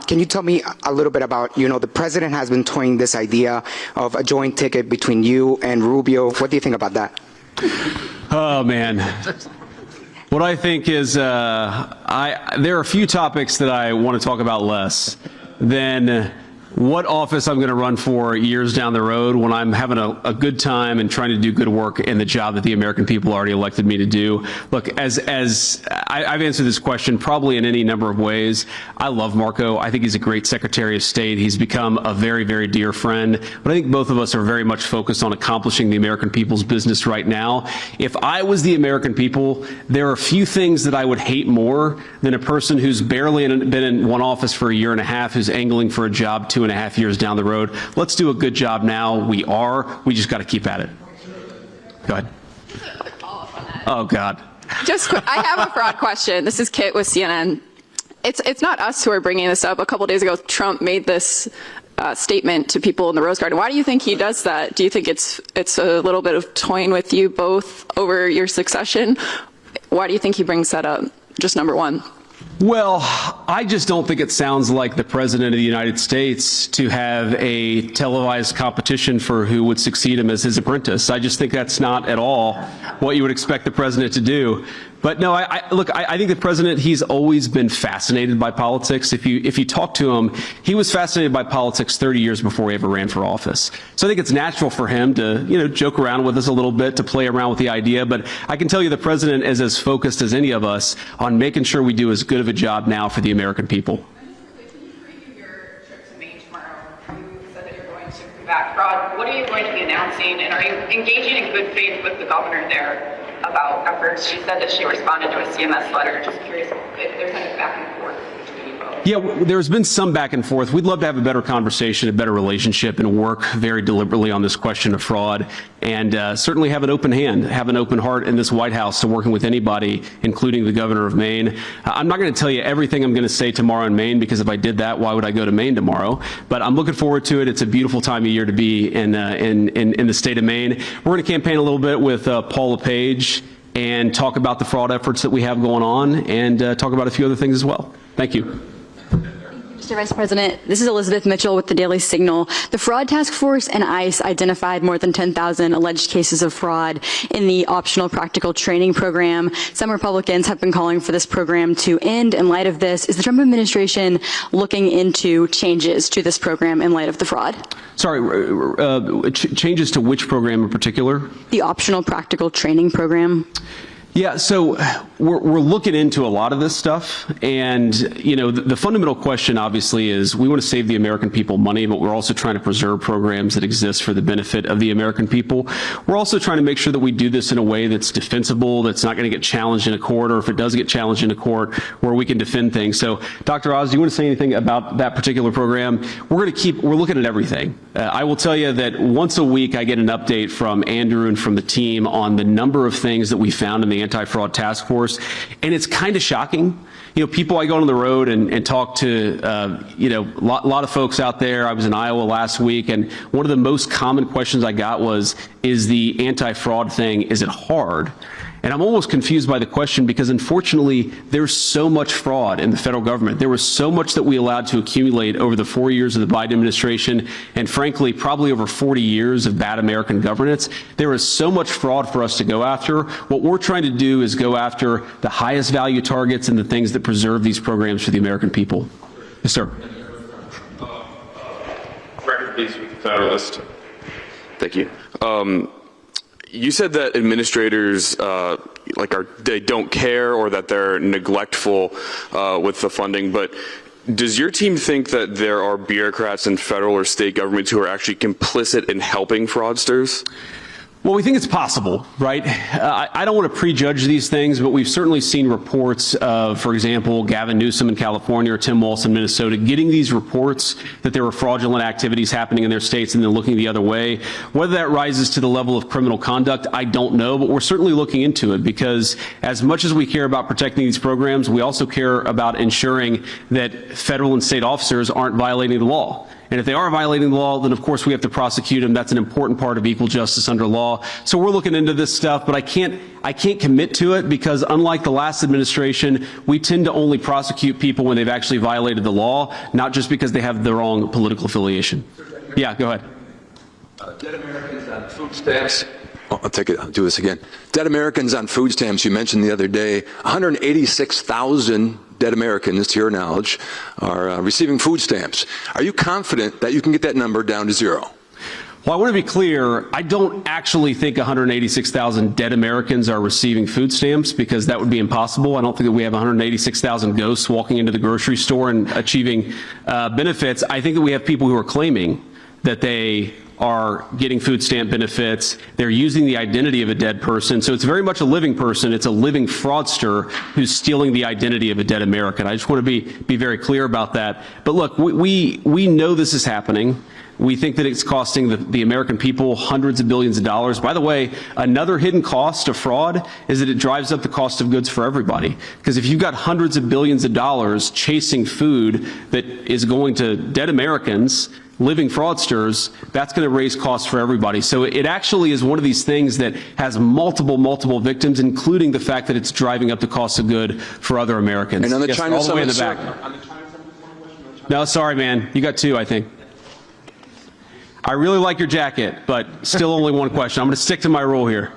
Can you tell me a little bit about, the president has been toying this idea of a joint ticket between you and Rubio. What do you think about that? Oh, man. What I think is there are a few topics that I want to talk about less than what office I'm going to run for years down the road when I'm having a good time and trying to do good work in the job that the American people already elected me to do. Look, as I've answered this question probably in any number of ways. I love Marco. I think he's a great Secretary of State. He's become a very, very dear friend. But I think both of us are very much focused on accomplishing the American people's business right now. If I was the American people, there are a few things that I would hate more than a person who's barely been in one office for a year and a half, who's angling for a job 2.5 years down the road. Let's do a good job now. We just got to keep at it. Go ahead. Oh, God. Just quick, I have a fraud question. This is Kit with CNN. It's not us who are bringing this up. A couple days ago, Trump made this statement to people in the Rose Garden. Why do you think he does that? Do you think it's a little bit of toying with you both over your succession? Why do you think he brings that up? Just number one. Well, I just don't think it sounds like the President of the United States to have a televised competition for who would succeed him as his apprentice. I just think that's not at all what you would expect the President to do. But no, look, I think the President, he's always been fascinated by politics. If you talk to him, he was fascinated by politics 30 years before he ever ran for office. So I think it's natural for him to, joke around with us a little bit, to play around with the idea. But I can tell you the President is as focused as any of us on making sure we do as good of a job now for the American people. Your trip to Maine tomorrow, you said that you're going to combat fraud. What are you going to be announcing, and are you engaging in good faith with the governor there about efforts? She said that she responded to a CMS letter. Just curious if there's kind of back and forth between you both. Yeah, there's been some back and forth. We'd love to have a better conversation, a better relationship, and work very deliberately on this question of fraud, and certainly have an open hand, have an open heart in this White House to working with anybody, including the governor of Maine. I'm not going to tell you everything I'm going to say tomorrow in Maine, because if I did that, why would I go to Maine tomorrow? But I'm looking forward to it. It's a beautiful time of year to be in the state of Maine. We're going to campaign a little bit with Paul LePage and talk about the fraud efforts that we have going on, and talk about a few other things as well. Thank you. Mr. Vice President, this is Elizabeth Mitchell with the Daily Signal. The Fraud Task Force and ICE identified more than 10,000 alleged cases of fraud in the optional practical training program. Some Republicans have been calling for this program to end. In light of this, is the Trump administration looking into changes to this program in light of the fraud? Sorry, changes to which program in particular? The optional practical training program. Yeah, so we're looking into a lot of this stuff, and the fundamental question obviously is we want to save the American people money, but we're also trying to preserve programs that exist for the benefit of the American people. We're also trying to make sure that we do this in a way that's defensible, that's not going to get challenged in a court, or if it does get challenged in a court, where we can defend things. So, Dr. Oz, do you want to say anything about that particular program? We're looking at everything. I will tell you that once a week I get an update from Andrew and from the team on the number of things that we found in the anti-fraud task force, and it's kind of shocking. People, I go on the road and talk to, a lot of folks out there. I was in Iowa last week, and one of the most common questions I got was, is the anti-fraud thing, is it hard? And I'm almost confused by the question because, unfortunately, there's so much fraud in the federal government. There was so much that we allowed to accumulate over the 4 years of the Biden administration and, frankly, probably over 40 years of bad American governance. There is so much fraud for us to go after. What we're trying to do is go after the highest value targets and the things that preserve these programs for the American people. Yes, sir. Record please with the Federalist. Thank you. You said that administrators they don't care or that they're neglectful with the funding, but does your team think that there are bureaucrats in federal or state governments who are actually complicit in helping fraudsters? Well, we think it's possible, right? I don't want to prejudge these things, but we've certainly seen reports of, for example, Gavin Newsom in California or Tim Walz in Minnesota getting these reports that there were fraudulent activities happening in their states and then looking the other way. Whether that rises to the level of criminal conduct, I don't know, but we're certainly looking into it because as much as we care about protecting these programs, we also care about ensuring that federal and state officers aren't violating the law. And if they are violating the law, then of course we have to prosecute them. That's an important part of equal justice under law. So we're looking into this stuff, but I can't commit to it because unlike the last administration, we tend to only prosecute people when they've actually violated the law, not just because they have the wrong political affiliation. Yeah, go ahead. Dead Americans on food stamps. I'll do this again. Dead Americans on food stamps, you mentioned the other day, 186,000 dead Americans, to your knowledge, are receiving food stamps. Are you confident that you can get that number down to zero? Well, I want to be clear, I don't actually think 186,000 dead Americans are receiving food stamps because that would be impossible. I don't think that we have 186,000 ghosts walking into the grocery store and achieving benefits. I think that we have people who are claiming that they are getting food stamp benefits. They're using the identity of a dead person. So it's very much a living person. It's a living fraudster who's stealing the identity of a dead American. I just want to be very clear about that. But look, we know this is happening. We think that it's costing the American people hundreds of billions of dollars. By the way, another hidden cost of fraud is that it drives up the cost of goods for everybody. Because if you've got hundreds of billions of dollars chasing food that is going to dead Americans, living fraudsters, that's going to raise costs for everybody. So it actually is one of these things that has multiple victims, including the fact that it's driving up the cost of good for other Americans. And on the yes, China all the way in the summit, back. No, sorry, man. You got two, I think. I really like your jacket, but still only one question. I'm going to stick to my rule here.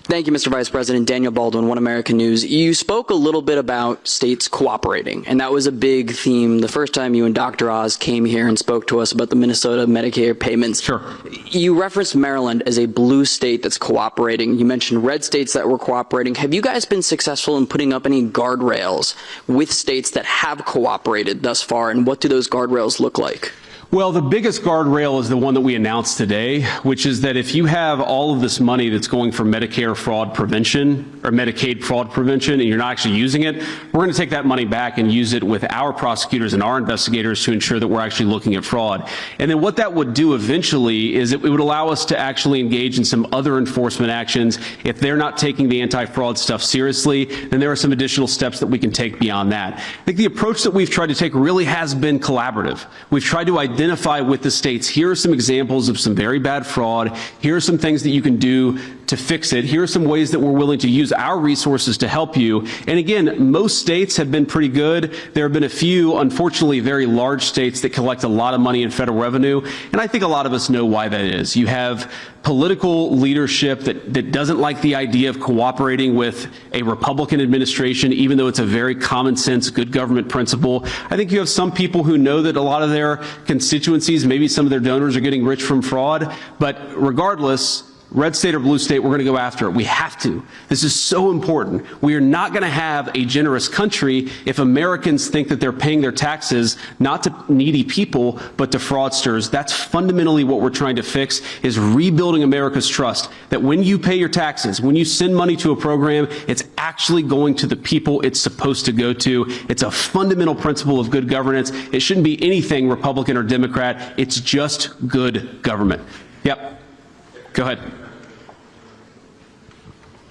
Thank you, Mr. Vice President. Daniel Baldwin, One American News. You spoke a little bit about states cooperating, and that was a big theme the first time you and Dr. Oz came here and spoke to us about the Minnesota Medicare payments. Sure. You referenced Maryland as a blue state that's cooperating. You mentioned red states that were cooperating. Have you guys been successful in putting up any guardrails with states that have cooperated thus far, and what do those guardrails look like? Well, the biggest guardrail is the one that we announced today, which is that if you have all of this money that's going for Medicare fraud prevention or Medicaid fraud prevention and you're not actually using it, we're going to take that money back and use it with our prosecutors and our investigators to ensure that we're actually looking at fraud. And then what that would do eventually is it would allow us to actually engage in some other enforcement actions. If they're not taking the anti-fraud stuff seriously, then there are some additional steps that we can take beyond that. I think the approach that we've tried to take really has been collaborative. We've tried to identify with the states, here are some examples of some very bad fraud, here are some things that you can do to fix it, here are some ways that we're willing to use our resources to help you. And again, most states have been pretty good. There have been a few, unfortunately, very large states that collect a lot of money in federal revenue, and I think a lot of us know why that is. You have political leadership that doesn't like the idea of cooperating with a Republican administration, even though it's a very common sense, good government principle. I think you have some people who know that a lot of their constituencies, maybe some of their donors are getting rich from fraud, but regardless, red state or blue state, we're going to go after it. We have to. This is so important. We are not going to have a generous country if Americans think that they're paying their taxes not to needy people, but to fraudsters. That's fundamentally what we're trying to fix, is rebuilding America's trust, that when you pay your taxes, when you send money to a program, it's actually going to the people it's supposed to go to. It's a fundamental principle of good governance. It shouldn't be anything Republican or Democrat. It's just good government. Yep. Go ahead.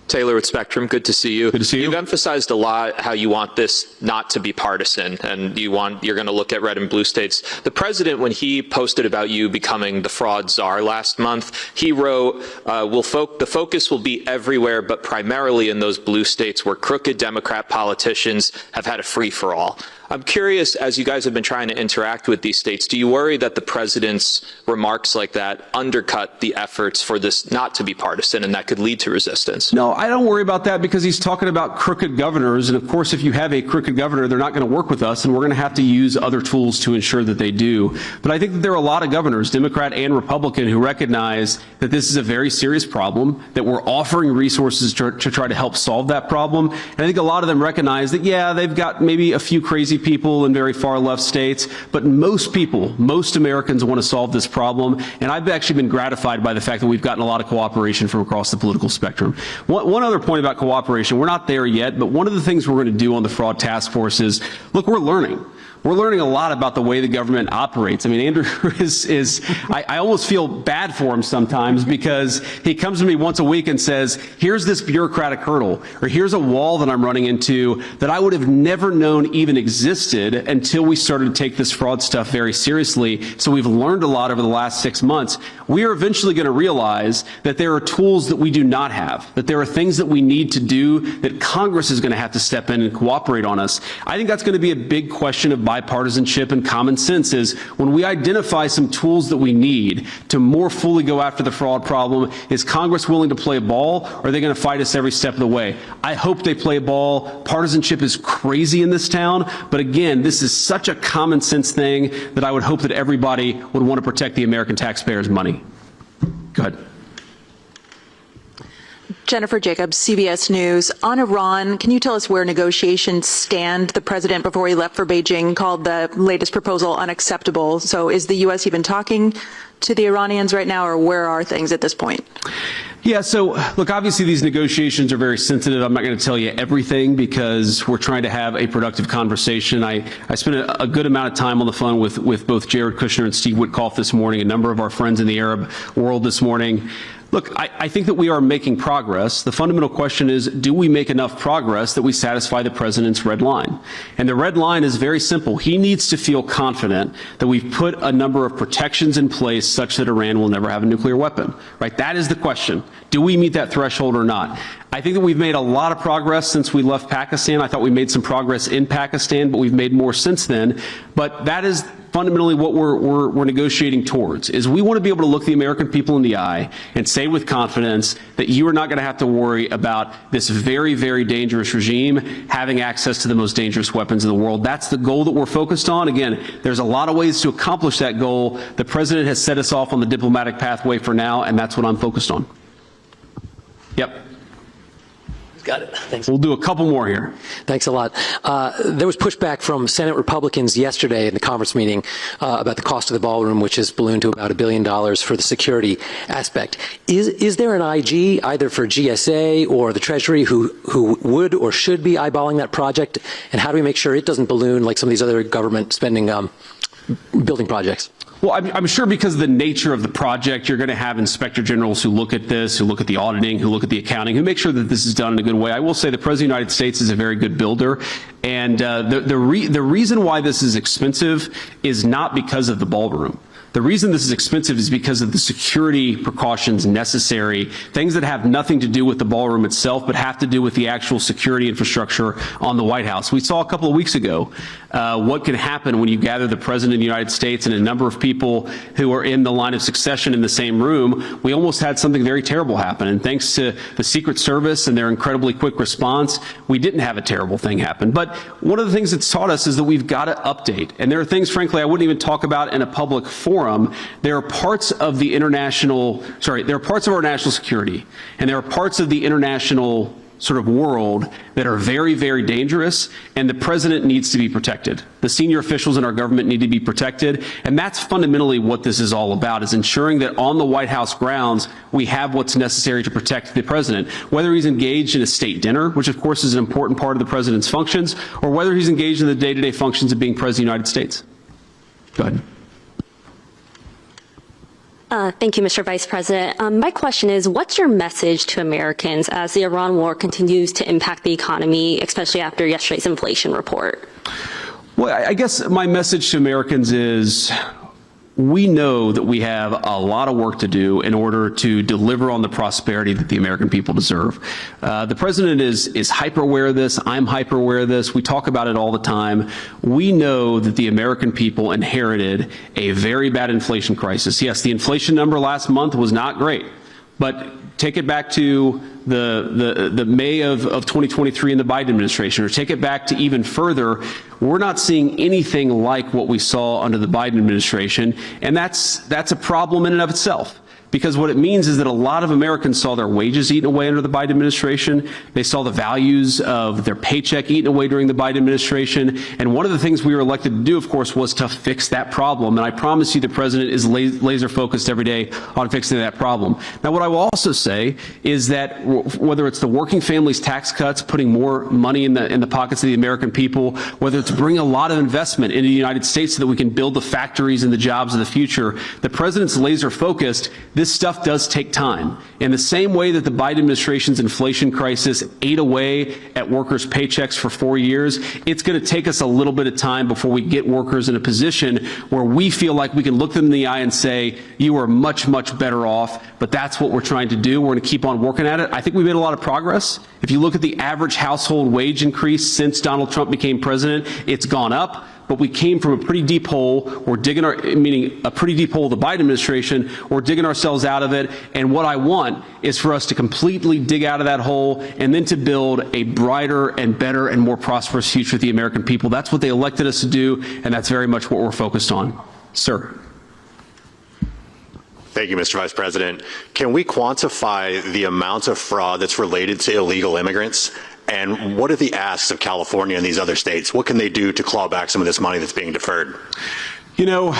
Taylor with Spectrum, good to see you. Good to see you. You've emphasized a lot how you want this not to be partisan, and you're going to look at red and blue states. The president, when he posted about you becoming the fraud czar last month, he wrote, the focus will be everywhere, but primarily in those blue states where crooked Democrat politicians have had a free-for-all. I'm curious, as you guys have been trying to interact with these states, do you worry that the president's remarks like that undercut the efforts for this not to be partisan and that could lead to resistance? No, I don't worry about that because he's talking about crooked governors. And of course, if you have a crooked governor, they're not going to work with us, and we're going to have to use other tools to ensure that they do. But I think that there are a lot of governors, Democrat and Republican, who recognize that this is a very serious problem, that we're offering resources to try to help solve that problem. And I think a lot of them recognize that, yeah, they've got maybe a few crazy people in very far left states, but most people, most Americans want to solve this problem. And I've actually been gratified by the fact that we've gotten a lot of cooperation from across the political spectrum. One other point about cooperation, we're not there yet, but one of the things we're going to do on the fraud task force is, look, we're learning. We're learning a lot about the way the government operates. I mean, Andrew I almost feel bad for him sometimes because he comes to me once a week and says, here's this bureaucratic hurdle, or here's a wall that I'm running into that I would have never known even existed until we started to take this fraud stuff very seriously. So we've learned a lot over the last 6 months. We are eventually going to realize that there are tools that we do not have, that there are things that we need to do that Congress is going to have to step in and cooperate on us. I think that's going to be a big question of bipartisanship and common sense is when we identify some tools that we need to more fully go after the fraud problem, is Congress willing to play ball, or are they going to fight us every step of the way? I hope they play ball. Partisanship is crazy in this town, but again, this is such a common sense thing that I would hope that everybody would want to protect the American taxpayers' money. Go ahead. Jennifer Jacobs, CBS News. On Iran, can you tell us where negotiations stand? The president, before he left for Beijing, called the latest proposal unacceptable. So is the U.S. even talking to the Iranians right now, or where are things at this point? Yeah, so look, obviously these negotiations are very sensitive. I'm not going to tell you everything because we're trying to have a productive conversation. I spent a good amount of time on the phone with both Jared Kushner and Steve Witkoff this morning, a number of our friends in the Arab world this morning. Look, I think that we are making progress. The fundamental question is, do we make enough progress that we satisfy the president's red line? And the red line is very simple. He needs to feel confident that we've put a number of protections in place such that Iran will never have a nuclear weapon, right? That is the question. Do we meet that threshold or not? I think that we've made a lot of progress since we left Pakistan. I thought we made some progress in Pakistan, but we've made more since then. But that is fundamentally what we're negotiating towards, is we want to be able to look the American people in the eye and say with confidence that you are not going to have to worry about this very, very dangerous regime having access to the most dangerous weapons in the world. That's the goal that we're focused on. Again, there's a lot of ways to accomplish that goal. The president has set us off on the diplomatic pathway for now, and that's what I'm focused on. Yep. Got it. Thanks. We'll do a couple more here. Thanks a lot. There was pushback from Senate Republicans yesterday in the conference meeting about the cost of the ballroom, which has ballooned to about $1 billion for the security aspect. Is there an IG, either for GSA or the Treasury, who would or should be eyeballing that project? And how do we make sure it doesn't balloon like some of these other government spending building projects? Well, I'm sure because of the nature of the project, you're going to have inspector generals who look at this, who look at the auditing, who look at the accounting, who make sure that this is done in a good way. I will say the President of the United States is a very good builder. And the reason why this is expensive is not because of the ballroom. The reason this is expensive is because of the security precautions necessary, things that have nothing to do with the ballroom itself, but have to do with the actual security infrastructure on the White House. We saw a couple of weeks ago what can happen when you gather the President of the United States and a number of people who are in the line of succession in the same room. We almost had something very terrible happen. And thanks to the Secret Service and their incredibly quick response, we didn't have a terrible thing happen. But one of the things it's taught us is that we've got to update. And there are things, frankly, I wouldn't even talk about in a public forum. There are parts of the there are parts of our national security, and there are parts of the international sort of world that are very, very dangerous, and the president needs to be protected. The senior officials in our government need to be protected, and that's fundamentally what this is all about, is ensuring that on the White House grounds, we have what's necessary to protect the president, whether he's engaged in a state dinner, which of course is an important part of the president's functions, or whether he's engaged in the day-to-day functions of being president of the United States. Go ahead. Thank you, Mr. Vice President. My question is, what's your message to Americans as the Iran war continues to impact the economy, especially after yesterday's inflation report? Well, I guess my message to Americans is we know that we have a lot of work to do in order to deliver on the prosperity that the American people deserve. The president is hyper aware of this. I'm hyper aware of this. We talk about it all the time. We know that the American people inherited a very bad inflation crisis. Yes, the inflation number last month was not great, but take it back to the May of 2023 in the Biden administration, or take it back to even further. We're not seeing anything like what we saw under the Biden administration, and that's a problem in and of itself. Because what it means is that a lot of Americans saw their wages eaten away under the Biden administration. They saw the values of their paycheck eaten away during the Biden administration. And one of the things we were elected to do, of course, was to fix that problem. And I promise you the president is laser focused every day on fixing that problem. Now, what I will also say is that whether it's the working families tax cuts, putting more money in the pockets of the American people, whether it's bringing a lot of investment into the United States so that we can build the factories and the jobs of the future, the president's laser focused. This stuff does take time. In the same way that the Biden administration's inflation crisis ate away at workers' paychecks for 4 years, it's going to take us a little bit of time before we get workers in a position where we feel like we can look them in the eye and say, you are much, much better off, but that's what we're trying to do. We're going to keep on working at it. I think we made a lot of progress. If you look at the average household wage increase since Donald Trump became president, it's gone up. But we came from a pretty deep hole. We're digging meaning a pretty deep hole, the Biden administration. We're digging ourselves out of it. And what I want is for us to completely dig out of that hole and then to build a brighter and better and more prosperous future for the American people. That's what they elected us to do, and that's very much what we're focused on. Sir. Thank you, Mr. Vice President. Can we quantify the amount of fraud that's related to illegal immigrants? And what are the asks of California and these other states? What can they do to claw back some of this money that's being deferred? You know,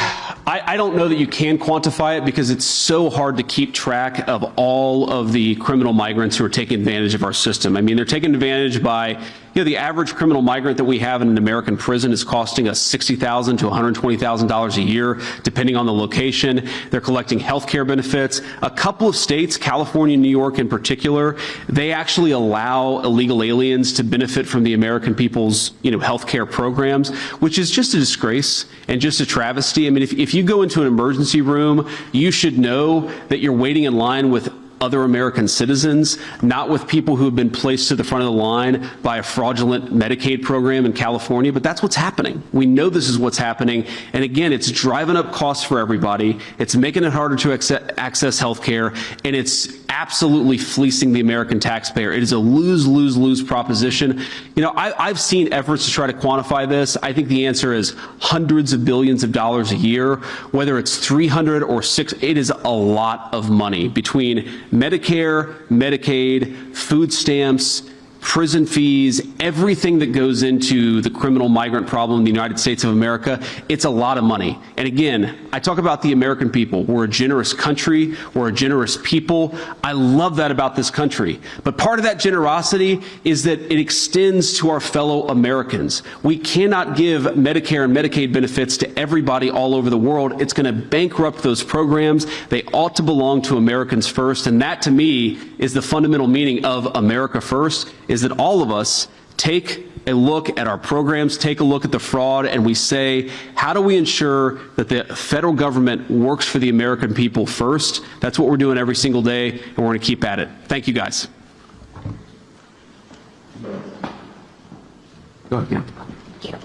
I don't know that you can quantify it because it's so hard to keep track of all of the criminal migrants who are taking advantage of our system. I mean, they're taken advantage by, the average criminal migrant that we have in an American prison is costing us $60,000 to $120,000 a year, depending on the location. They're collecting health care benefits. A couple of states, California and New York in particular, they actually allow illegal aliens to benefit from the American people's, health care programs, which is just a disgrace and just a travesty. I mean, if you go into an emergency room, you should know that you're waiting in line with other American citizens, not with people who have been placed to the front of the line by a fraudulent Medicaid program in California, but that's what's happening. We know this is what's happening, and again, it's driving up costs for everybody, it's making it harder to access health care, and it's absolutely fleecing the American taxpayer. It is a lose-lose-lose proposition. I've seen efforts to try to quantify this. I think the answer is hundreds of billions of dollars a year, whether it's 300 or 600, it is a lot of money between Medicare, Medicaid, food stamps, prison fees, everything that goes into the criminal migrant problem in the United States of America. It's a lot of money. And again, I talk about the American people. We're a generous country. We're a generous people. I love that about this country. But part of that generosity is that it extends to our fellow Americans. We cannot give Medicare and Medicaid benefits to everybody all over the world. It's going to bankrupt those programs. They ought to belong to Americans first. And that, to me, is the fundamental meaning of America First, is that all of us take a look at our programs, take a look at the fraud, and we say, how do we ensure that the federal government works for the American people first? That's what we're doing every single day, and we're going to keep at it. Thank you, guys. Go ahead, Ken.